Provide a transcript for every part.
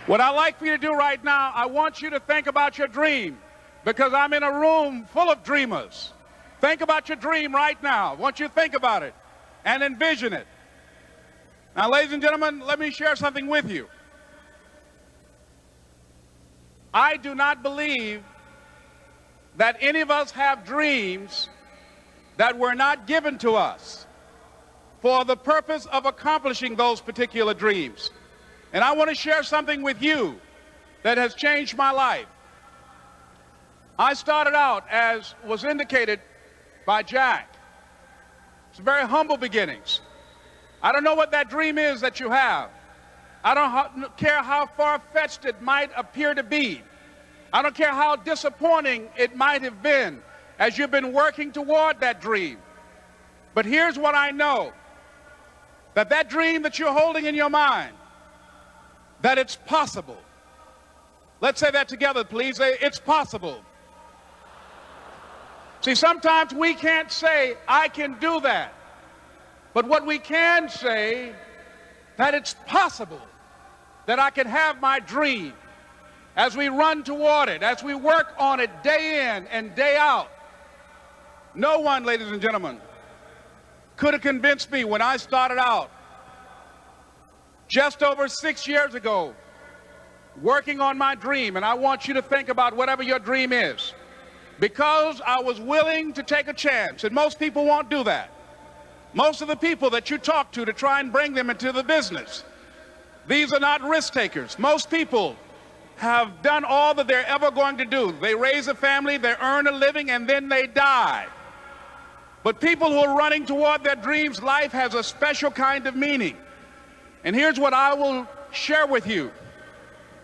What I'd like for you to do right now, I want you to think about your dream, because I'm in a room full of dreamers. Think about your dream right now. I want you to think about it and envision it. Now, ladies and gentlemen, let me share something with you. I do not believe that any of us have dreams that were not given to us for the purpose of accomplishing those particular dreams. And I want to share something with you that has changed my life. I started out, as was indicated by Jack. It's very humble beginnings. I don't know what that dream is that you have. I don't care how far-fetched it might appear to be. I don't care how disappointing it might have been as you've been working toward that dream. But here's what I know, that that dream that you're holding in your mind, that it's possible. Let's say that together, please. It's possible. See, sometimes we can't say, I can do that. But what we can say, that it's possible that I can have my dream. As we run toward it, as we work on it day in and day out. No one, ladies and gentlemen, could have convinced me when I started out just over 6 years ago, working on my dream. And I want you to think about whatever your dream is, because I was willing to take a chance. And most people won't do that. Most of the people that you talk to try and bring them into the business, these are not risk takers. Most people have done all that they're ever going to do. They raise a family, they earn a living, and then they die. But people who are running toward their dreams, life has a special kind of meaning. And here's what I will share with you,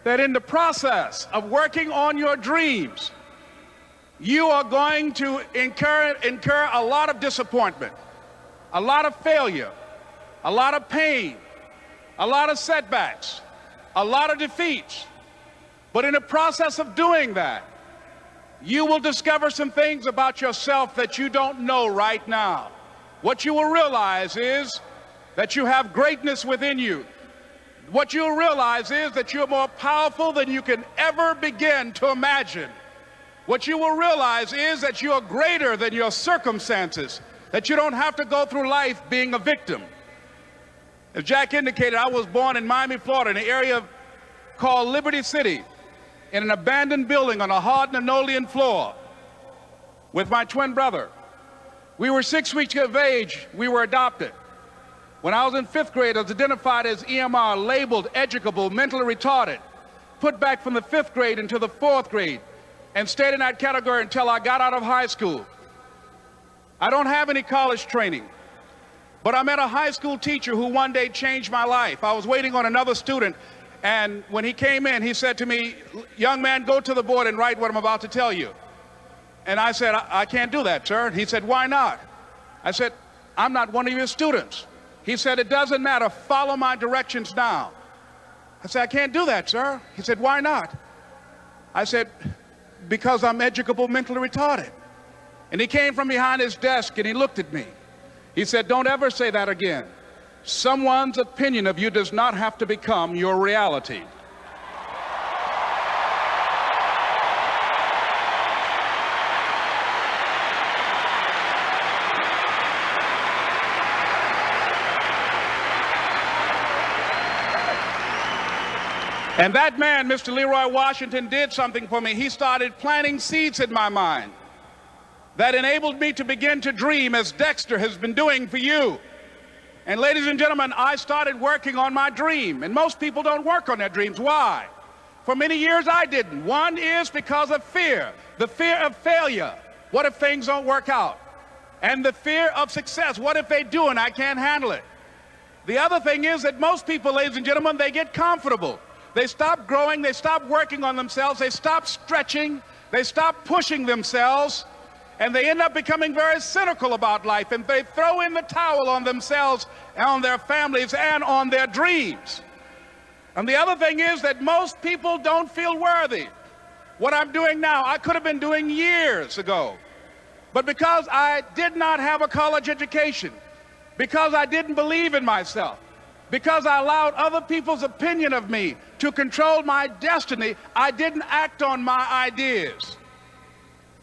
that in the process of working on your dreams, you are going to incur a lot of disappointment, a lot of failure, a lot of pain, a lot of setbacks, a lot of defeats. But in the process of doing that, you will discover some things about yourself that you don't know right now. What you will realize is that you have greatness within you. What you'll realize is that you're more powerful than you can ever begin to imagine. What you will realize is that you're greater than your circumstances, that you don't have to go through life being a victim. As Jack indicated, I was born in Miami, Florida, in an area called Liberty City, in an abandoned building on a hard linoleum floor with my twin brother. We were 6 weeks of age. We were adopted. When I was in 5th grade, I was identified as EMR, labeled educable, mentally retarded, put back from the 5th grade into the 4th grade, and stayed in that category until I got out of high school. I don't have any college training, but I met a high school teacher who one day changed my life. I was waiting on another student, and when he came in, he said to me, young man, go to the board and write what I'm about to tell you. And I said, I can't do that, sir. He said, why not? I said, I'm not one of your students. He said, it doesn't matter. Follow my directions now. I said, I can't do that, sir. He said, why not? I said, because I'm educable, mentally retarded. And he came from behind his desk and he looked at me. He said, don't ever say that again. Someone's opinion of you does not have to become your reality. And that man, Mr. Leroy Washington, did something for me. He started planting seeds in my mind that enabled me to begin to dream, as Dexter has been doing for you. And ladies and gentlemen, I started working on my dream. And most people don't work on their dreams. Why? For many years I didn't. One is because of fear. The fear of failure. What if things don't work out? And the fear of success. What if they do and I can't handle it? The other thing is that most people, ladies and gentlemen, they get comfortable. They stop growing. They stop working on themselves. They stop stretching. They stop pushing themselves. And they end up becoming very cynical about life, and they throw in the towel on themselves and on their families and on their dreams. And the other thing is that most people don't feel worthy. What I'm doing now, I could have been doing years ago. But because I did not have a college education, because I didn't believe in myself, Because I allowed other people's opinion of me to control my destiny, I didn't act on my ideas.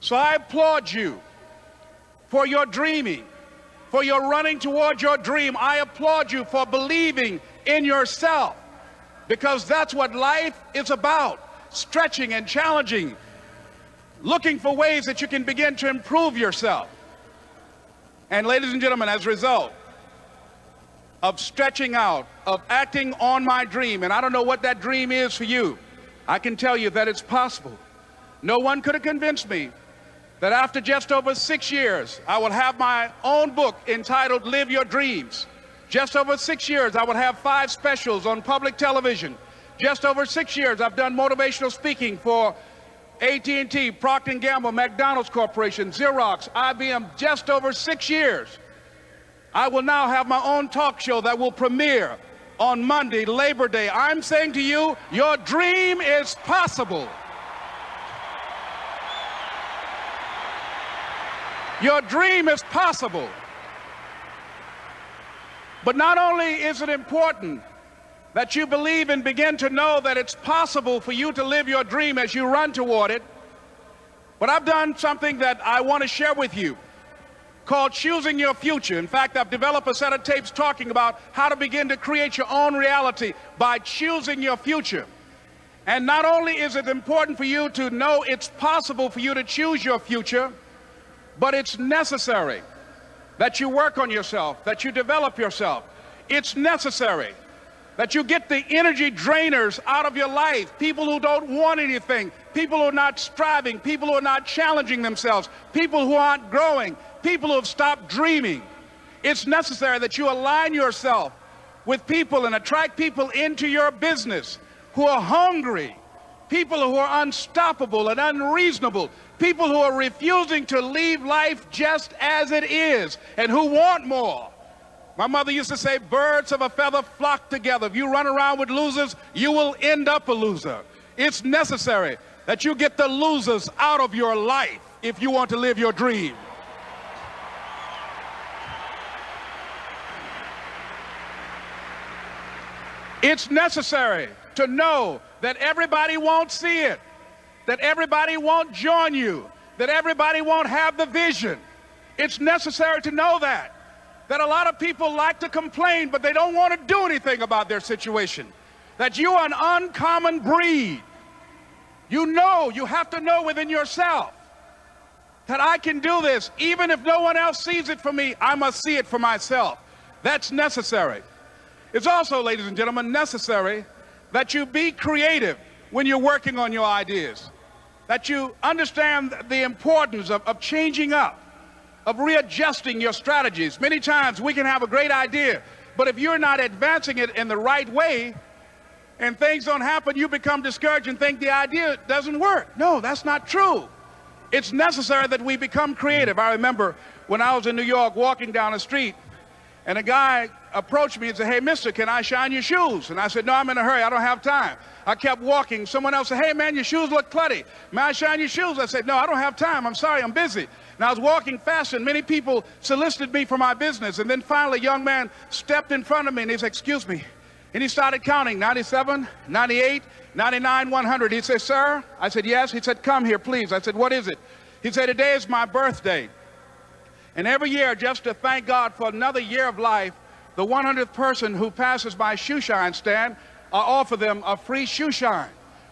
So I applaud you for your dreaming, for your running toward your dream. I applaud you for believing in yourself, because that's what life is about, stretching and challenging, looking for ways that you can begin to improve yourself. And ladies and gentlemen, as a result of stretching out, of acting on my dream, and I don't know what that dream is for you, I can tell you that it's possible. No one could have convinced me that after just over 6 years, I will have my own book entitled Live Your Dreams. Just over 6 years, I will have 5 specials on public television. Just over 6 years, I've done motivational speaking for AT&T, Procter & Gamble, McDonald's Corporation, Xerox, IBM. Just over 6 years. I will now have my own talk show that will premiere on Monday, Labor Day. I'm saying to you, your dream is possible. Your dream is possible. But not only is it important that you believe and begin to know that it's possible for you to live your dream as you run toward it, but I've done something that I want to share with you called Choosing Your Future. In fact, I've developed a set of tapes talking about how to begin to create your own reality by choosing your future. And not only is it important for you to know it's possible for you to choose your future, but it's necessary that you work on yourself, that you develop yourself. It's necessary that you get the energy drainers out of your life, people who don't want anything, people who are not striving, people who are not challenging themselves, people who aren't growing, people who have stopped dreaming. It's necessary that you align yourself with people and attract people into your business who are hungry, people who are unstoppable and unreasonable, people who are refusing to leave life just as it is and who want more. My mother used to say, birds of a feather flock together. If you run around with losers, you will end up a loser. It's necessary that you get the losers out of your life if you want to live your dream. It's necessary to know that everybody won't see it, that everybody won't join you, that everybody won't have the vision. It's necessary to know that a lot of people like to complain, but they don't want to do anything about their situation, that you are an uncommon breed. You know, you have to know within yourself that I can do this. Even if no one else sees it for me, I must see it for myself. That's necessary. It's also, ladies and gentlemen, necessary that you be creative when you're working on your ideas, that you understand the importance of changing up, of readjusting your strategies. Many times we can have a great idea, but if you're not advancing it in the right way and things don't happen, you become discouraged and think the idea doesn't work. No, that's not true. It's necessary that we become creative. I remember when I was in New York walking down the street, and a guy approached me and said, "Hey, mister, can I shine your shoes?" And I said, "No, I'm in a hurry. I don't have time." I kept walking. Someone else said, "Hey, man, your shoes look clutty. May I shine your shoes?" I said, "No, I don't have time. I'm sorry, I'm busy." And I was walking fast, and many people solicited me for my business. And then finally, a young man stepped in front of me, and he said, "Excuse me." And he started counting, 97, 98, 99, 100. He said, "Sir?" I said, "Yes." He said, "Come here, please." I said, "What is it?" He said, "Today is my birthday. And every year, just to thank God for another year of life, the 100th person who passes my shoe shine stand, I offer them a free shoe shine.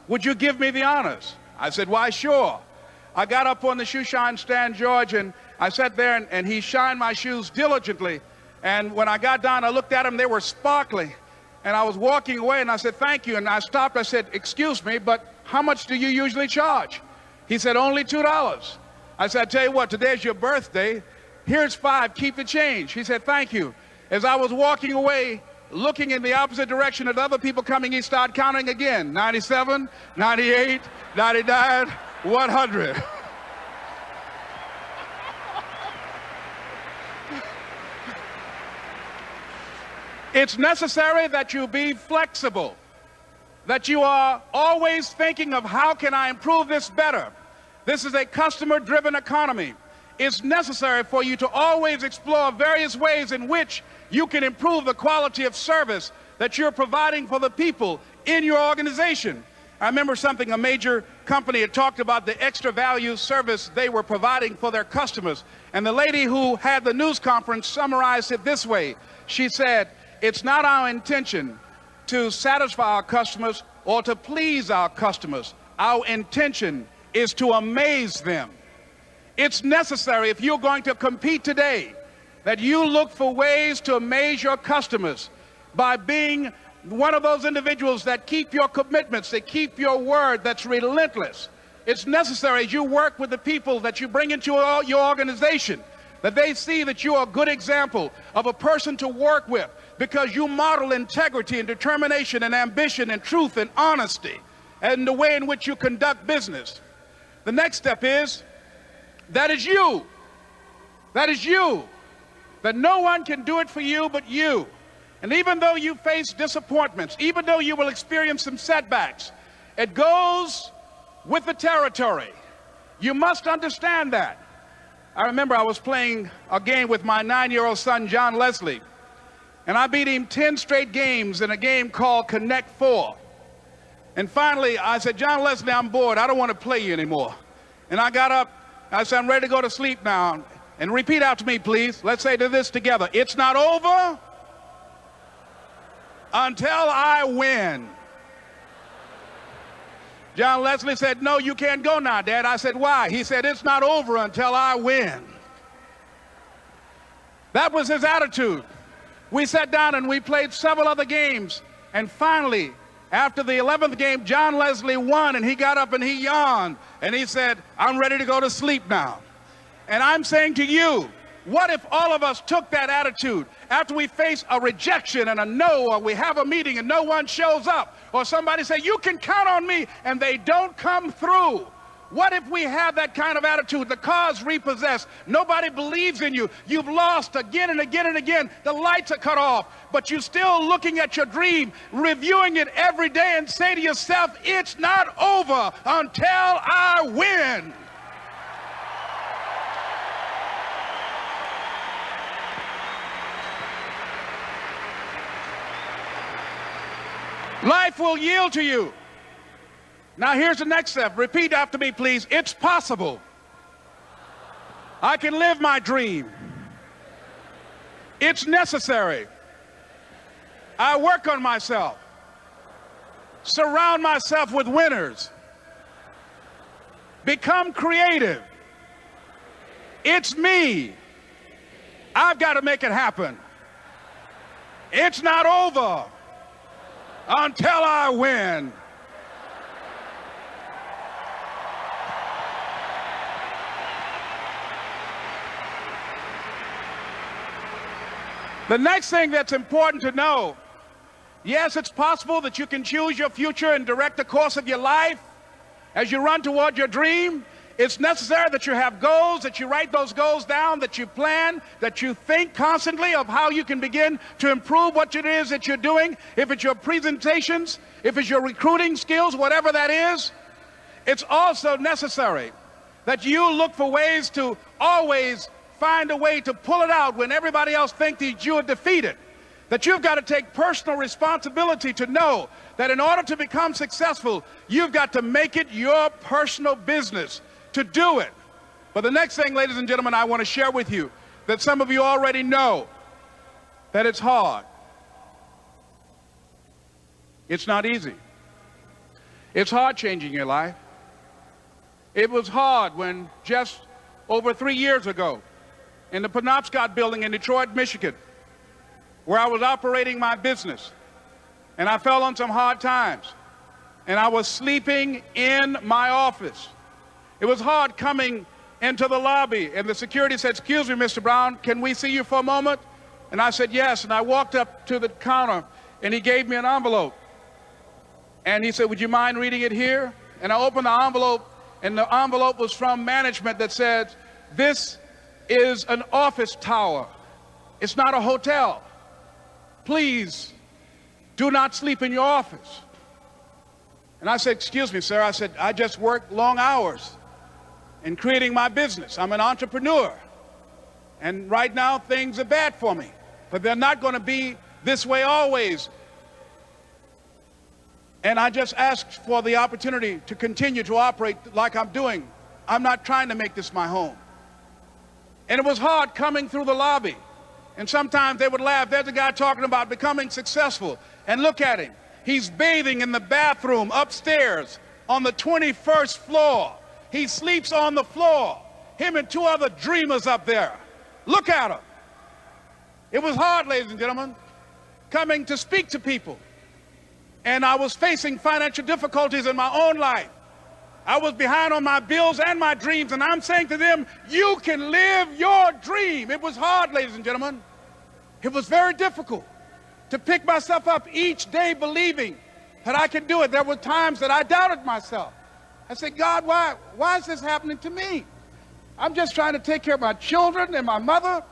Would you give me the honors?" I said, "Why, sure." I got up on the shoe shine stand, George, and I sat there, and he shined my shoes diligently. And when I got down, I looked at them, they were sparkling. And I was walking away, and I said, "Thank you." And I stopped, I said, "Excuse me, but how much do you usually charge?" He said, "Only $2. I said, "I tell you what, today's your birthday. Here's $5, keep the change." He said, "Thank you." As I was walking away, looking in the opposite direction at other people coming, he started counting again. 97, 98, 99, 100. It's necessary that you be flexible, that you are always thinking of how can I improve this better. This is a customer-driven economy. It's necessary for you to always explore various ways in which you can improve the quality of service that you're providing for the people in your organization. I remember something a major company had talked about, the extra value service they were providing for their customers. And the lady who had the news conference summarized it this way. She said, "It's not our intention to satisfy our customers or to please our customers. Our intention is to amaze them." It's necessary, if you're going to compete today, that you look for ways to amaze your customers by being one of those individuals that keep your commitments, that keep your word, that's relentless. It's necessary as you work with the people that you bring into your organization, that they see that you are a good example of a person to work with, because you model integrity and determination and ambition and truth and honesty and the way in which you conduct business. The next step is, that is you. That is you. That no one can do it for you but you. And even though you face disappointments, even though you will experience some setbacks, it goes with the territory. You must understand that. I remember I was playing a game with my 9-year-old son, John Leslie, and I beat him 10 straight games in a game called Connect 4. And finally, I said, "John Leslie, I'm bored. I don't want to play you anymore." And I got up. I said, "I'm ready to go to sleep now." And repeat out to me, please. Let's say this together. It's not over until I win. John Leslie said, "No, you can't go now, Dad." I said, "Why?" He said, "It's not over until I win." That was his attitude. We sat down and we played several other games. And finally, after the 11th game, John Leslie won, and he got up and he yawned. And he said, "I'm ready to go to sleep now." And I'm saying to you, what if all of us took that attitude after we face a rejection and a no, or we have a meeting and no one shows up, or somebody say, "You can count on me," and they don't come through? What if we have that kind of attitude? The car's repossessed. Nobody believes in you. You've lost again and again and again. The lights are cut off, but you're still looking at your dream, reviewing it every day, and say to yourself, "It's not over until I win." Life will yield to you. Now here's the next step. Repeat after me, please. It's possible. I can live my dream. It's necessary. I work on myself. Surround myself with winners. Become creative. It's me. I've got to make it happen. It's not over until I win. The next thing that's important to know, yes, it's possible that you can choose your future and direct the course of your life as you run toward your dream. It's necessary that you have goals, that you write those goals down, that you plan, that you think constantly of how you can begin to improve what it is that you're doing. If it's your presentations, if it's your recruiting skills, whatever that is. It's also necessary that you look for ways to always find a way to pull it out when everybody else thinks that you are defeated. That you've got to take personal responsibility to know that in order to become successful, you've got to make it your personal business to do it. But the next thing, ladies and gentlemen, I want to share with you that some of you already know that it's hard. It's not easy. It's hard changing your life. It was hard when just over 3 years ago in the Penobscot building in Detroit, Michigan, where I was operating my business, and I fell on some hard times, and I was sleeping in my office. It was hard coming into the lobby, and the security said, "Excuse me, Mr. Brown, can we see you for a moment?" And I said, "Yes." And I walked up to the counter, and he gave me an envelope. And he said, "Would you mind reading it here?" And I opened the envelope, and the envelope was from management that said, "This is an office tower. It's not a hotel. Please do not sleep in your office." And I said, "Excuse me, sir." I said, "I just work long hours in creating my business. I'm an entrepreneur. And right now things are bad for me. But they're not going to be this way always. And I just asked for the opportunity to continue to operate like I'm doing. I'm not trying to make this my home. And it was hard coming through the lobby. And sometimes they would laugh. There's a guy talking about becoming successful. And look at him. He's bathing in the bathroom upstairs on the 21st floor. He sleeps on the floor. Him and two other dreamers up there. Look at him. It was hard, ladies and gentlemen, coming to speak to people. And I was facing financial difficulties in my own life. I was behind on my bills and my dreams, and I'm saying to them, you can live your dream. It was hard, ladies and gentlemen. It was very difficult to pick myself up each day believing that I could do it. There were times that I doubted myself. I said, God, why is this happening to me? I'm just trying to take care of my children and my mother.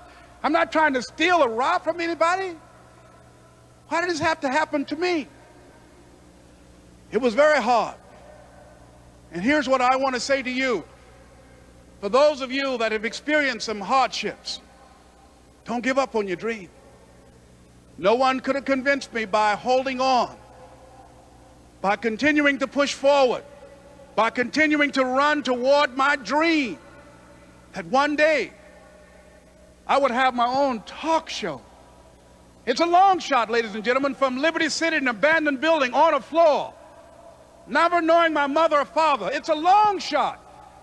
I'm not trying to steal or rob from anybody. Why did this have to happen to me? It was very hard. And here's what I want to say to you. For those of you that have experienced some hardships, don't give up on your dream. No one could have convinced me by holding on, by continuing to push forward, by continuing to run toward my dream, that one day I would have my own talk show. It's a long shot, ladies and gentlemen, from Liberty City, an abandoned building on a floor, never knowing my mother or father. It's a long shot.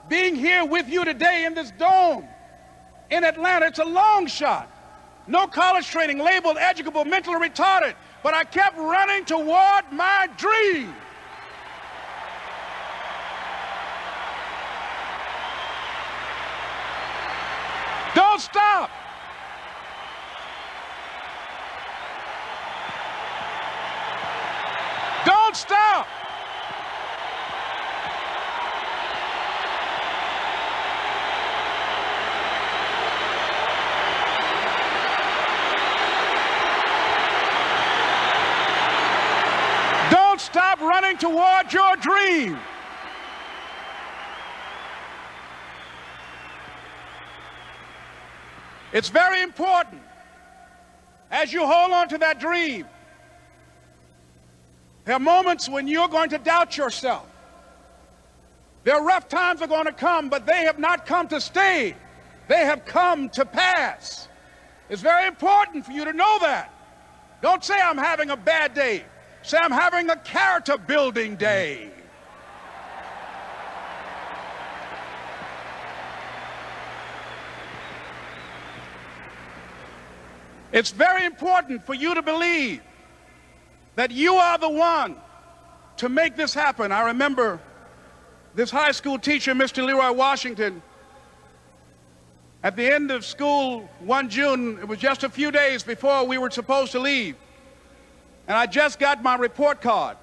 Being here with you today in this dome in Atlanta, it's a long shot. No college training, labeled educable, mentally retarded, but I kept running toward my dream. Don't stop. Don't stop. Don't stop running toward your dream. It's very important as you hold on to that dream. There are moments when you're going to doubt yourself. There are rough times are going to come, but they have not come to stay. They have come to pass. It's very important for you to know that. Don't say I'm having a bad day. Say I'm having a character building day. It's very important for you to believe that you are the one to make this happen. I remember this high school teacher, Mr. Leroy Washington, at the end of school one June, it was just a few days before we were supposed to leave, and I just got my report card,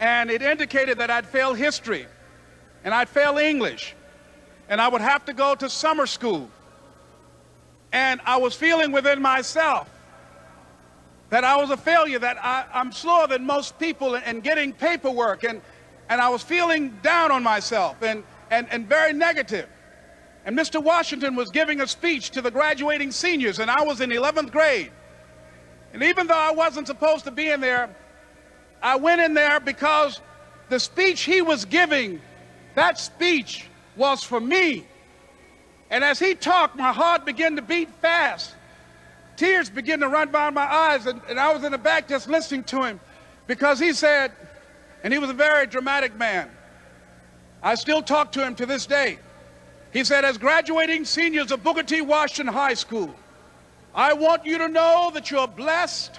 and it indicated that I'd failed history, and I'd failed English, and I would have to go to summer school. And I was feeling within myself that I was a failure, that I'm slower than most people in getting paperwork, and I was feeling down on myself and very negative. And Mr. Washington was giving a speech to the graduating seniors, and I was in 11th grade. And even though I wasn't supposed to be in there, I went in there because the speech he was giving, that speech was for me. And as he talked, my heart began to beat fast. Tears began to run down my eyes, and I was in the back just listening to him because he said, and he was a very dramatic man. I still talk to him to this day. He said, as graduating seniors of Booker T. Washington High School, I want you to know that you're blessed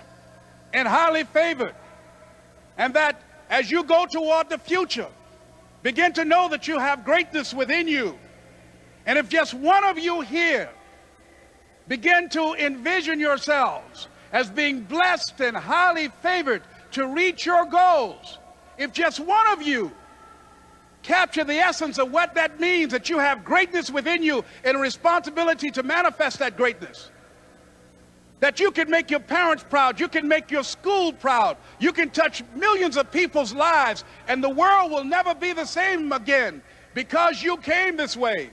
and highly favored, and that as you go toward the future, begin to know that you have greatness within you. And if just one of you here begin to envision yourselves as being blessed and highly favored to reach your goals, if just one of you capture the essence of what that means, that you have greatness within you and a responsibility to manifest that greatness, that you can make your parents proud, you can make your school proud, you can touch millions of people's lives, and the world will never be the same again because you came this way.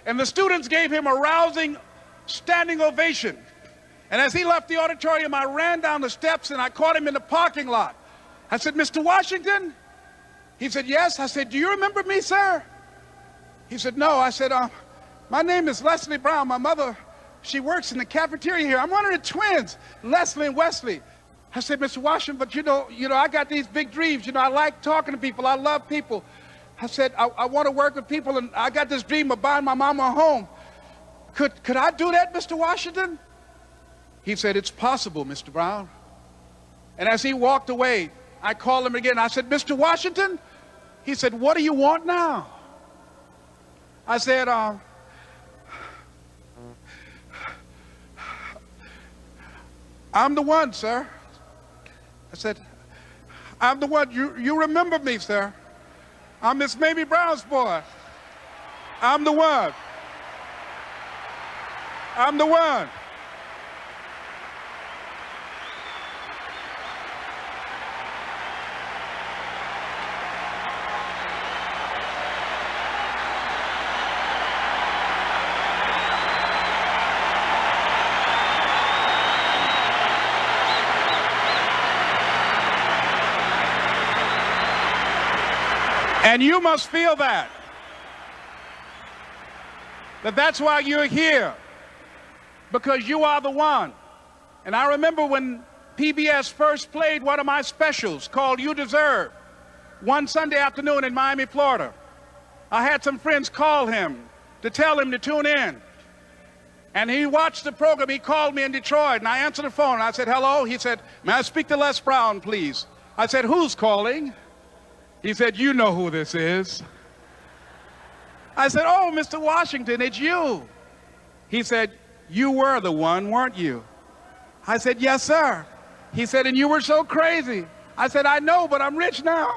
And the students gave him a rousing standing ovation. And as he left the auditorium, I ran down the steps and I caught him in the parking lot. I said, Mr. Washington? He said, yes. I said, do you remember me, sir? He said, no. I said, my name is Leslie Brown. My mother, she works in the cafeteria here. I'm one of the twins, Leslie and Wesley. I said, Mr. Washington, but you know, I got these big dreams. You know, I like talking to people. I love people. I said, I want to work with people, and I got this dream of buying my mama a home. Could I do that, Mr. Washington? He said, it's possible, Mr. Brown. And as he walked away, I called him again. I said, Mr. Washington? He said, what do you want now? I said, I'm the one, sir. I said, I'm the one. You remember me, sir. I'm Miss Mamie Brown's boy. I'm the one. I'm the one. And you must feel that's why you're here, because you are the one. And I remember when PBS first played one of my specials called You Deserve, one Sunday afternoon in Miami, Florida. I had some friends call him to tell him to tune in. And he watched the program. He called me in Detroit, and I answered the phone. I said, hello. He said, may I speak to Les Brown, please? I said, who's calling? He said, you know who this is. I said, oh, Mr. Washington, it's you. He said, you were the one, weren't you? I said, yes, sir. He said, and you were so crazy. I said, I know, but I'm rich now.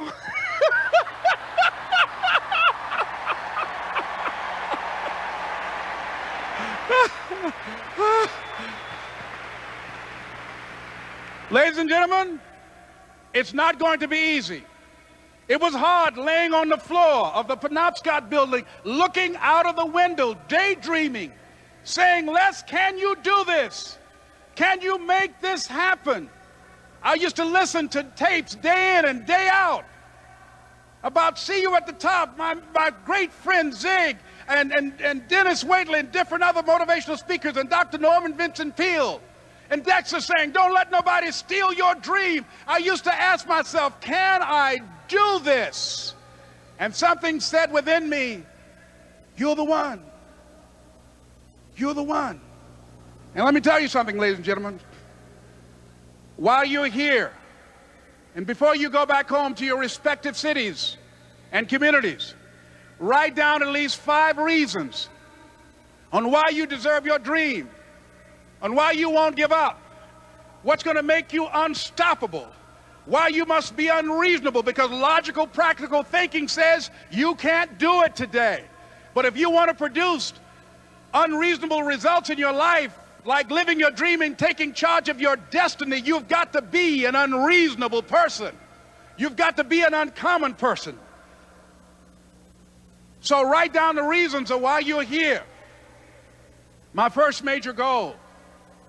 Ladies and gentlemen, it's not going to be easy. It was hard laying on the floor of the Penobscot building, looking out of the window, daydreaming, saying, Les, can you do this? Can you make this happen? I used to listen to tapes day in and day out about See You at the Top, my great friend Zig and Dennis Waitley and different other motivational speakers, and Dr. Norman Vincent Peale. And Dexter saying, don't let nobody steal your dream. I used to ask myself, can I do this? And something said within me, you're the one. You're the one. And let me tell you something, ladies and gentlemen. While you're here, and before you go back home to your respective cities and communities, write down at least 5 reasons on why you deserve your dream, on why you won't give up, what's going to make you unstoppable, why you must be unreasonable, because logical, practical thinking says you can't do it today. But if you want to produce unreasonable results in your life, like living your dream and taking charge of your destiny, you've got to be an unreasonable person. You've got to be an uncommon person. So write down the reasons of why you're here. My first major goal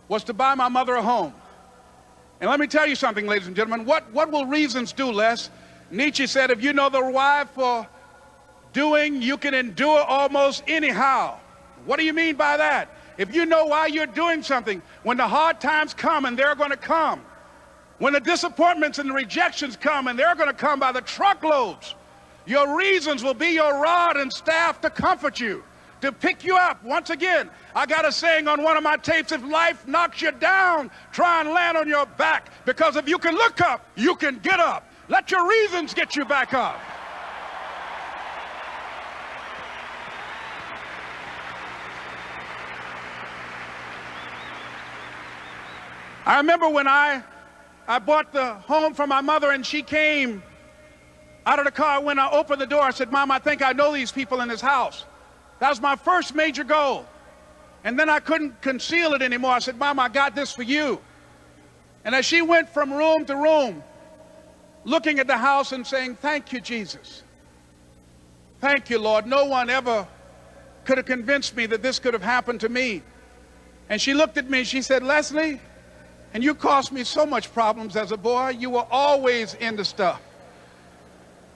was to buy my mother a home. And let me tell you something, ladies and gentlemen. What will reasons do, Les? Nietzsche said, if you know the why for doing, you can endure almost anyhow. What do you mean by that? If you know why you're doing something, when the hard times come, and they're going to come, when the disappointments and the rejections come, and they're going to come by the truckloads, your reasons will be your rod and staff to comfort you, to pick you up. Once again, I got a saying on one of my tapes, if life knocks you down, try and land on your back, because if you can look up, you can get up. Let your reasons get you back up. I remember when I bought the home for my mother, and she came out of the car. When I opened the door, I said, Mom, I think I know these people in this house. That was my first major goal. And then I couldn't conceal it anymore. I said, Mom, I got this for you. And as she went from room to room, looking at the house and saying, thank you, Jesus. Thank you, Lord. No one ever could have convinced me that this could have happened to me. And she looked at me, she said, Leslie, And you caused me so much problems as a boy. You were always into stuff.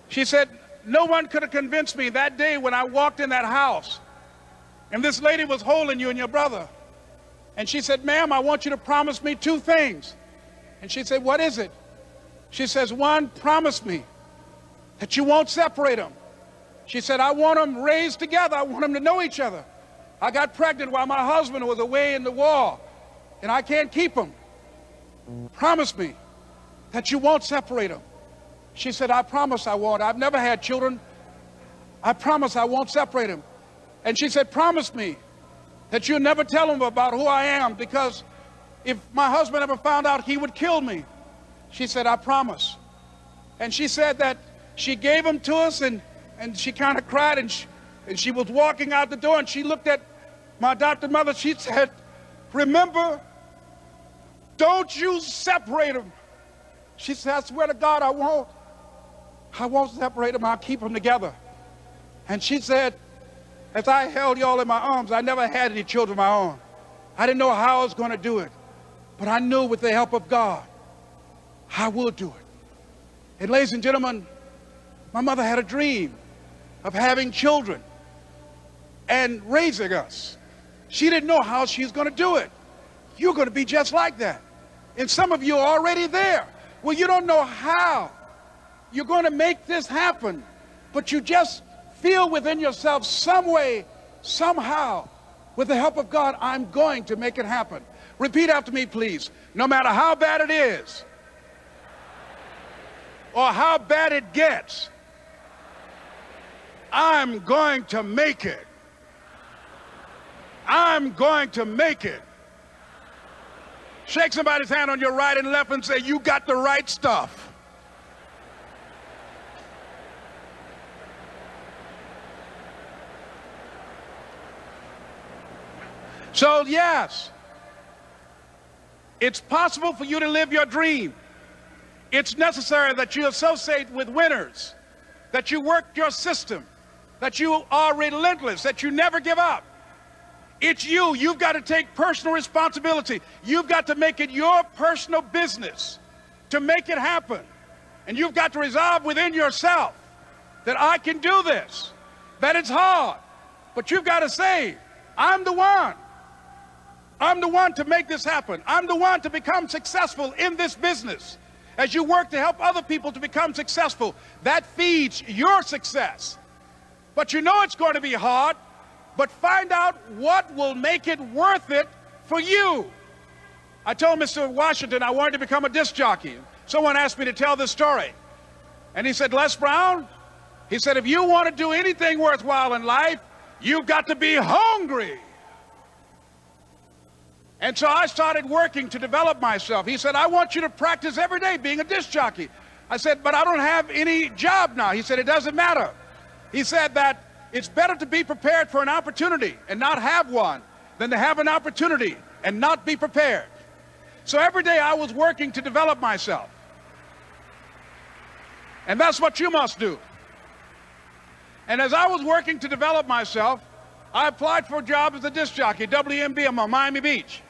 She said, no one could have convinced me that day when I walked in that house and this lady was holding you and your brother. And she said, ma'am, I want you to promise me 2 things. And she said, what is it? She says, 1, promise me that you won't separate them. She said, I want them raised together. I want them to know each other. I got pregnant while my husband was away in the war, and I can't keep them. Promise me that you won't separate them. She said, I promise I won't. I've never had children. I promise I won't separate them. And she said, promise me that you'll never tell them about who I am, because if my husband ever found out, he would kill me. She said, I promise. And she said that she gave them to us, and she kind of cried, and she was walking out the door, and she looked at my adopted mother. She said, remember, don't you separate them. She said, I swear to God, I won't separate them. I'll keep them together. And she said, as I held y'all in my arms, I never had any children of my own. I didn't know how I was going to do it, but I knew with the help of God, I would do it. And ladies and gentlemen, my mother had a dream of having children and raising us. She didn't know how she was going to do it. You're going to be just like that. And some of you are already there. Well, you don't know how you're going to make this happen, but you just feel within yourself some way, somehow, with the help of God, I'm going to make it happen. Repeat after me, please. No matter how bad it is, or how bad it gets, I'm going to make it. I'm going to make it. Shake somebody's hand on your right and left and say, you got the right stuff. So yes, it's possible for you to live your dream. It's necessary that you associate with winners, that you work your system, that you are relentless, that you never give up. It's you. You've got to take personal responsibility. You've got to make it your personal business to make it happen. And you've got to resolve within yourself that I can do this, that it's hard, but you've got to say, I'm the one. I'm the one to make this happen. I'm the one to become successful in this business. As you work to help other people to become successful, that feeds your success. But you know it's going to be hard, but find out what will make it worth it for you. I told Mr. Washington I wanted to become a disc jockey. Someone asked me to tell this story. And he said, Les Brown, he said, if you want to do anything worthwhile in life, you've got to be hungry. And so I started working to develop myself. He said, I want you to practice every day being a disc jockey. I said, but I don't have any job now. He said, it doesn't matter. He said that it's better to be prepared for an opportunity and not have one than to have an opportunity and not be prepared. So every day I was working to develop myself. And that's what you must do. And as I was working to develop myself, I applied for a job as a disc jockey, WMBM on Miami Beach.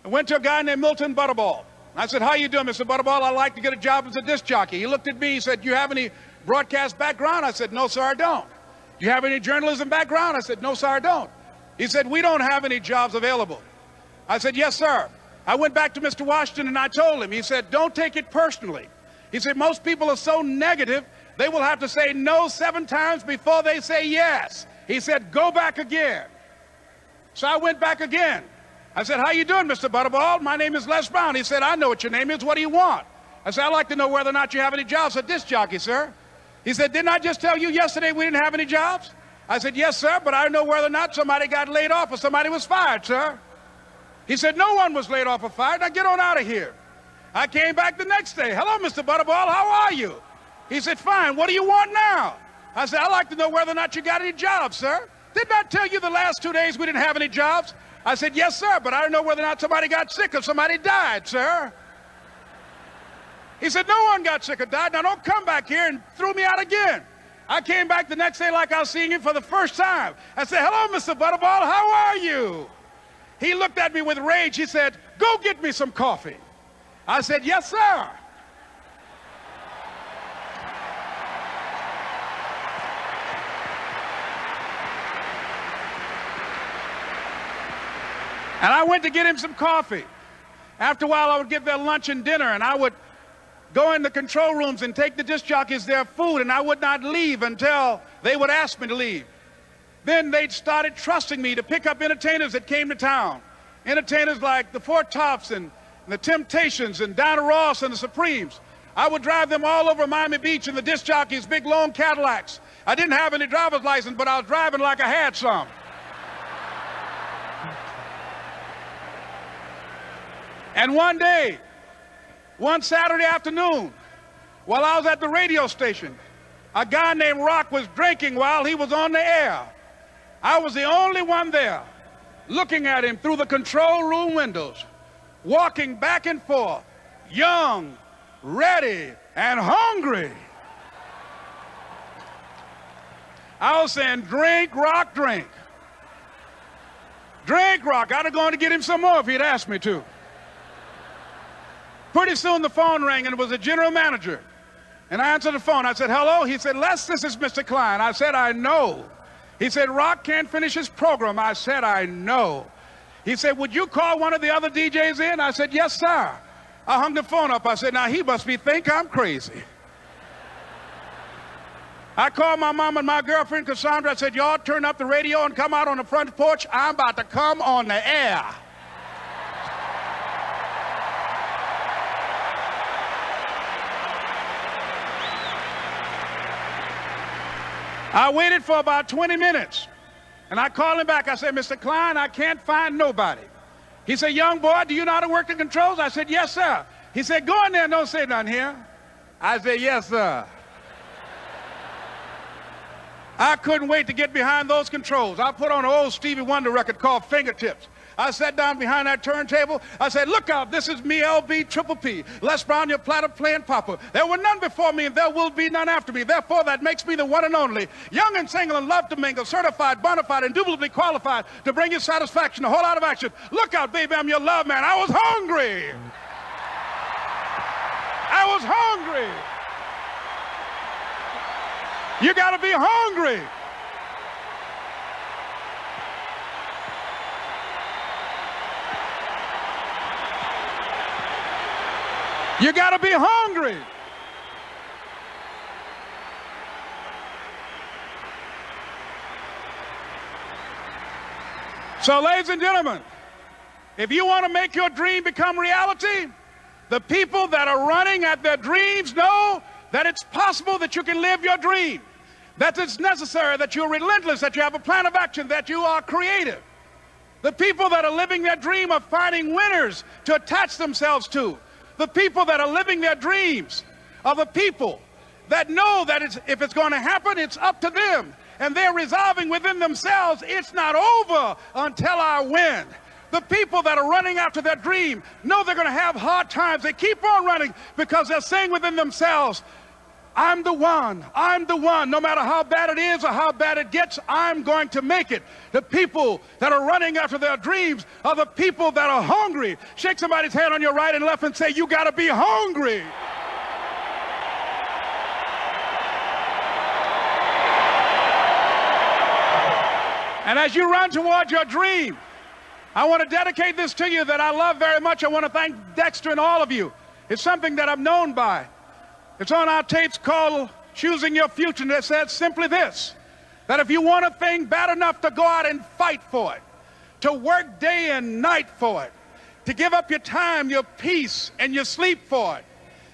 I went to a guy named Milton Butterball. I said, how you doing, Mr. Butterball? I'd like to get a job as a disc jockey. He looked at me, he said, do you have any broadcast background? I said, no, sir, I don't. Do you have any journalism background? I said, no, sir, I don't. He said, we don't have any jobs available. I said, yes, sir. I went back to Mr. Washington and I told him, he said, don't take it personally. He said, most people are so negative, they will have to say no 7 times before they say yes. He said, go back again. So I went back again. I said, how you doing, Mr. Butterball? My name is Les Brown. He said, I know what your name is. What do you want? I said, I'd like to know whether or not you have any jobs at disc jockey, sir. He said, didn't I just tell you yesterday we didn't have any jobs? I said, yes, sir, but I don't know whether or not somebody got laid off or somebody was fired, sir. He said, no one was laid off or fired. Now get on out of here. I came back the next day. Hello, Mr. Butterball, how are you? He said, fine, what do you want now? I said, I'd like to know whether or not you got any jobs, sir. Didn't I tell you the last 2 days we didn't have any jobs? I said, yes, sir, but I don't know whether or not somebody got sick or somebody died, sir. He said, no one got sick or died. Now don't come back here and throw me out again. I came back the next day like I was seeing him for the first time. I said, hello, Mr. Butterball, how are you? He looked at me with rage. He said, "Go get me some coffee." I said, "Yes, sir." And I went to get him some coffee. After a while, I would get their lunch and dinner, and I would go in the control rooms and take the disc jockeys their food, and I would not leave until they would ask me to leave. Then they started trusting me to pick up entertainers that came to town. Entertainers like the Four Tops and the Temptations and Diana Ross and the Supremes. I would drive them all over Miami Beach in the disc jockeys' big long Cadillacs. I didn't have any driver's license, but I was driving like I had some. And one day, one Saturday afternoon, while I was at the radio station, a guy named Rock was drinking while he was on the air. I was the only one there, looking at him through the control room windows, walking back and forth, young, ready, and hungry. I was saying, "Drink, Rock, drink. Drink, Rock." I'd have gone to get him some more if he'd asked me to. Pretty soon the phone rang, and it was the general manager. And I answered the phone. I said, "Hello?" He said, "Les, this is Mr. Klein." I said, "I know." He said, "Rock can't finish his program." I said, "I know." He said, "Would you call one of the other DJs in?" I said, "Yes, sir." I hung the phone up. I said, "Now he must think I'm crazy." I called my mom and my girlfriend, Cassandra. I said, "Y'all turn up the radio and come out on the front porch. I'm about to come on the air." I waited for about 20 minutes, and I called him back. I said, "Mr. Klein, I can't find nobody." He said, "Young boy, do you know how to work the controls?" I said, "Yes, sir." He said, "Go in there and don't say nothing here." I said, "Yes, sir." I couldn't wait to get behind those controls. I put on an old Stevie Wonder record called Fingertips. I sat down behind that turntable. I said, "Look out, this is me, LB Triple P, Les Brown, your platter playing papa. There were none before me, and there will be none after me. Therefore, that makes me the one and only. Young and single and love to mingle, certified, bona fide, indubitably qualified to bring you satisfaction, a whole lot of action. Look out, baby, I'm your love man." I was hungry. I was hungry. You got to be hungry. You got to be hungry. So, ladies and gentlemen, if you want to make your dream become reality, the people that are running at their dreams know that it's possible that you can live your dream, that it's necessary, that you're relentless, that you have a plan of action, that you are creative. The people that are living their dream are finding winners to attach themselves to. The people that are living their dreams are the people that know that if it's going to happen, it's up to them. And they're resolving within themselves, it's not over until I win. The people that are running after their dream know they're going to have hard times. They keep on running because they're saying within themselves, "I'm the one, I'm the one. No matter how bad it is or how bad it gets, I'm going to make it." The people that are running after their dreams are the people that are hungry. Shake somebody's hand on your right and left and say, "You got to be hungry." And as you run toward your dream, I want to dedicate this to you that I love very much. I want to thank Dexter and all of you. It's something that I'm known by. It's on our tapes called Choosing Your Future, and it says simply this, that if you want a thing bad enough to go out and fight for it, to work day and night for it, to give up your time, your peace, and your sleep for it,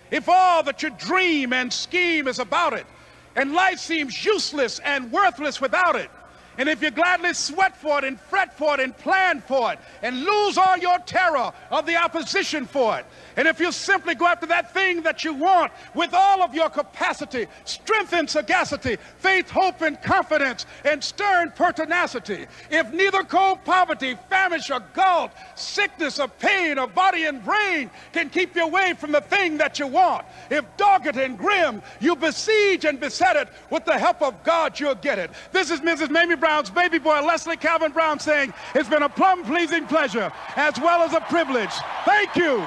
if all that you dream and scheme is about it, and life seems useless and worthless without it, and if you gladly sweat for it and fret for it and plan for it and lose all your terror of the opposition for it, and if you simply go after that thing that you want with all of your capacity, strength and sagacity, faith, hope and confidence, and stern pertinacity, if neither cold poverty, famish or gulf, sickness or pain or body and brain can keep you away from the thing that you want, if dogged and grim you besiege and beset it, with the help of God you'll get it. This is Mrs. Mamie Brown. Brown's baby boy, Leslie Calvin Brown, saying, it's been a plum-pleasing pleasure as well as a privilege. Thank you.